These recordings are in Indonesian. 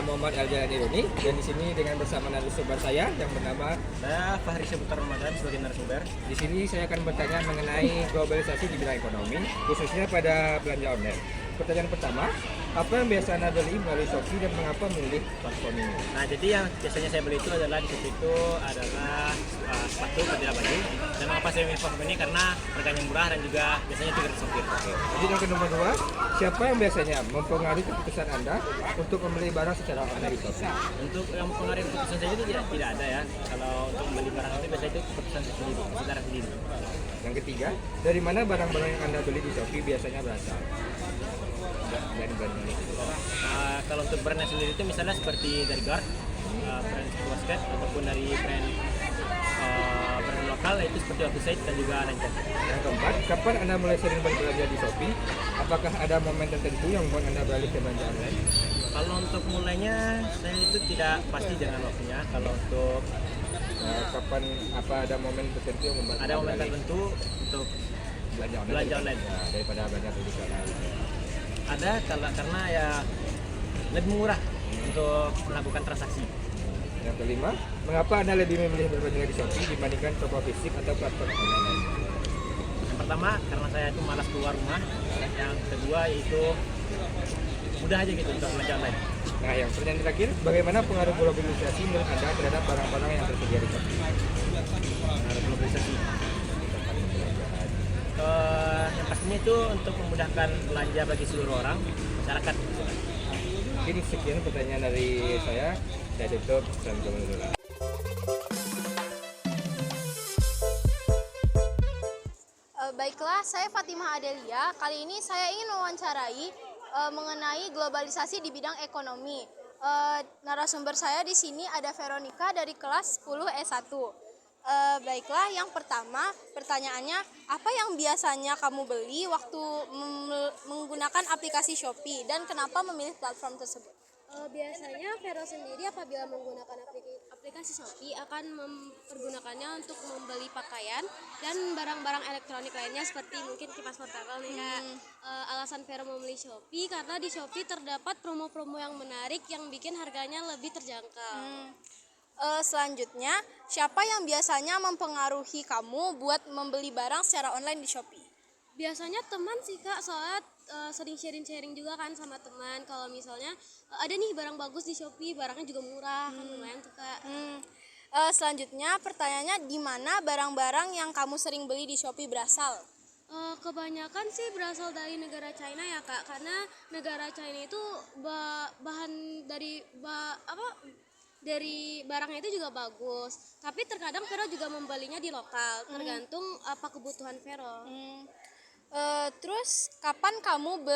Muhammad Eljalani Roni dan di sini dengan bersama narasumber saya yang bernama Saya Fahri Seputar Ramadan sebagai narasumber. di sini saya akan bertanya mengenai globalisasi di bidang ekonomi khususnya pada belanja online. Pertanyaan pertama, apa yang biasa Anda beli melalui Shopee dan mengapa memilih platform ini? Nah, jadi yang biasanya saya beli itu adalah di situ itu adalah sepatu ketika baju. Dan mengapa saya memilih platform ini karena harganya murah dan juga biasanya itu gratis ongkir. Jadi yang kedua, siapa yang biasanya mempengaruhi keputusan Anda untuk membeli barang secara online di Shopee? Untuk yang mempengaruhi keputusan saya itu tidak ada ya. Kalau untuk membeli barang itu biasanya itu keputusan saya sendiri, saudara sendiri. Yang ketiga, dari mana barang-barang yang Anda beli di Shopee biasanya berasal? Dari brand ini. Kalau untuk brandnya sendiri itu misalnya seperti dari Guard, brand basket ataupun dari brand lokal itu seperti Opusite dan juga Ranger. Yang keempat, kapan Anda mulai sering berbelanja di Shopee? Apakah ada momen tertentu yang membuat Anda beralih ke belanja online? Kalau untuk mulainya saya itu tidak pasti dengan waktunya. Kalau untuk Kapan apa ada momen tertentu yang membuat ada Anda momen beralih tertentu untuk belanja belanja online. Daripada belanja tradisional? Ada karena ya lebih murah untuk melakukan transaksi. Yang kelima, mengapa Anda lebih memilih berbelanja di Shopee dibandingkan toko fisik atau platform online lain? Yang pertama karena saya itu malas keluar rumah. Yang kedua yaitu mudah aja gitu untuk belanja online. Nah, yang pertanyaan terakhir, bagaimana pengaruh globalisasi menurut Anda terhadap barang-barang yang tersedia di Shopee? Pengaruh globalisasi. Yang pastinya itu untuk memudahkan belanja bagi seluruh orang masyarakat. Mungkin sekian pertanyaan dari saya tutup dan dulu. Baiklah, saya Fatimah Adelia. Kali ini saya ingin mewawancarai mengenai globalisasi di bidang ekonomi. Narasumber saya di sini ada Veronica dari kelas 10 S1. Baiklah, yang pertama pertanyaannya, apa yang biasanya kamu beli waktu menggunakan aplikasi Shopee dan kenapa memilih platform tersebut? Biasanya Vero sendiri apabila menggunakan aplikasi Shopee akan mempergunakannya untuk membeli pakaian dan barang-barang elektronik lainnya seperti mungkin kipas portable nih Kak. Alasan Vero memilih Shopee karena di Shopee terdapat promo-promo yang menarik yang bikin harganya lebih terjangkau. Selanjutnya, siapa yang biasanya mempengaruhi kamu buat membeli barang secara online di Shopee? Biasanya teman sih Kak, soalnya sering sharing-sharing juga kan sama teman. Kalau misalnya ada nih barang bagus di Shopee, barangnya juga murah, kan lumayan tuh Kak. Selanjutnya, pertanyaannya, di mana barang-barang yang kamu sering beli di Shopee berasal? Kebanyakan sih berasal dari negara China ya Kak, karena negara China itu bahan dari barangnya itu juga bagus. Tapi terkadang Vero juga membelinya di lokal, tergantung apa kebutuhan Vero. Terus kapan kamu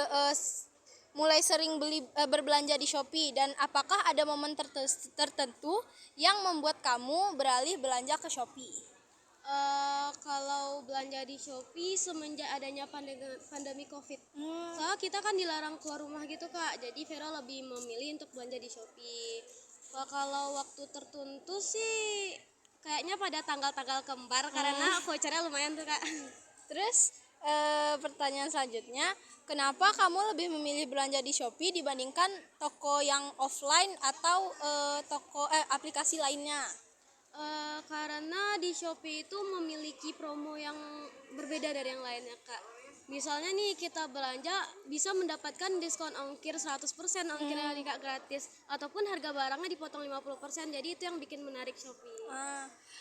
mulai sering berbelanja di Shopee dan apakah ada momen tertentu yang membuat kamu beralih belanja ke Shopee? Kalau belanja di Shopee semenjak adanya pandemi COVID. Soalnya kita kan dilarang keluar rumah gitu Kak, jadi Vero lebih memilih untuk belanja di Shopee. Kalau waktu tertentu sih kayaknya pada tanggal-tanggal kembar karena vouchernya lumayan tuh Kak. Terus pertanyaan selanjutnya, kenapa kamu lebih memilih belanja di Shopee dibandingkan toko yang offline atau aplikasi lainnya? Karena di Shopee itu memiliki promo yang berbeda dari yang lainnya Kak. Misalnya nih kita belanja bisa mendapatkan diskon ongkir 100%, ongkirnya Kak gratis, ataupun harga barangnya dipotong 50%, jadi itu yang bikin menarik Shopee.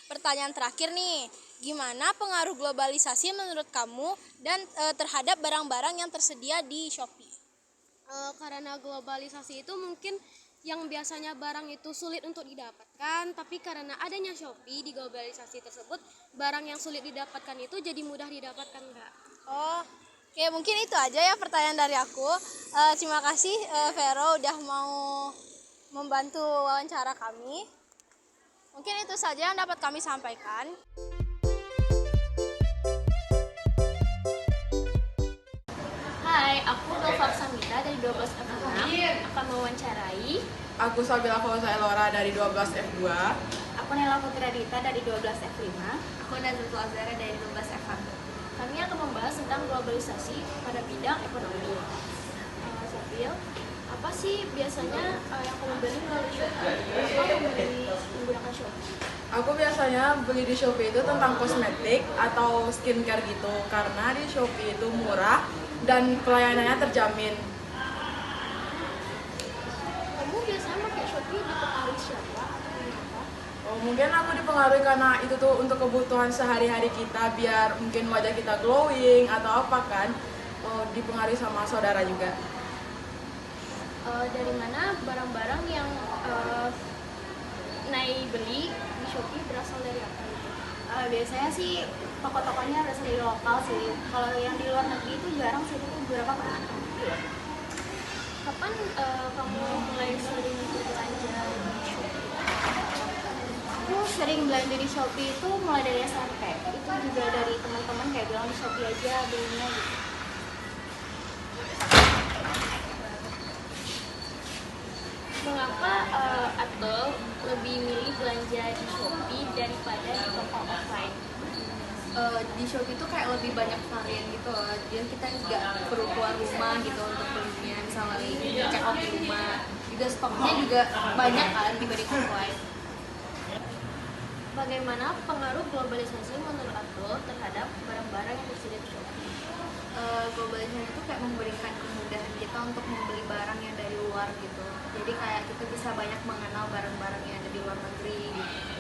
Pertanyaan terakhir nih, gimana pengaruh globalisasi menurut kamu dan terhadap barang-barang yang tersedia di Shopee? Karena globalisasi itu mungkin yang biasanya barang itu sulit untuk didapatkan, tapi karena adanya Shopee di globalisasi tersebut, barang yang sulit didapatkan itu jadi mudah didapatkan Kak. Oke, mungkin itu aja ya pertanyaan dari aku. Terima kasih Vero udah mau membantu wawancara kami. Mungkin itu saja yang dapat kami sampaikan. Hai, aku Dova Samita dari 12F6 akan mewawancarai. Aku Sabila Fauza Elora dari 12F2. Aku Nela Putri Dita dari 12F5. Aku Nazratul Azhara dari 12F1. Kami akan membahas tentang globalisasi pada bidang ekonomi. Sabil, Apa sih biasanya yang kamu beli melalui Shopee? Apa membeli menggunakan Shopee? Aku biasanya beli di Shopee itu tentang kosmetik atau skincare gitu, karena di Shopee itu murah dan pelayanannya terjamin. Kamu biasanya pakai Shopee dipengaruhi siapa atau kenapa? Oh, mungkin aku dipengaruhi karena itu tuh untuk kebutuhan sehari-hari kita, biar mungkin wajah kita glowing atau apa kan. Oh, dipengaruhi sama saudara juga. Dari mana barang-barang yang Nai beli di Shopee berasal dari apa gitu? Biasanya sih toko-tokonya berasal dari lokal sih. Kalau yang di luar negeri itu jarang sih, itu beberapa pernah. Kapan kamu mulai sering berbelanja di Shopee? Aku sering belanja di Shopee itu mulai dari SMP. Itu juga dari teman-teman kayak bilang di Shopee aja belinya gitu. Mengapa Atul lebih milih belanja di Shopee daripada di toko offline? Di Shopee itu kayak lebih banyak varian gitu loh, jadi kita nggak perlu keluar rumah gitu untuk belinya, misalnya check out di rumah, juga stoknya juga banyak kan dibanding offline. Bagaimana pengaruh globalisasi menurut Atul terhadap barang-barang yang tersedia di Shopee? Globalisasi itu kayak memberikan kemudahan kita untuk membeli barang yang dari luar gitu, jadi kayak kita bisa banyak mengenal barang-barang yang ada di luar negeri gitu.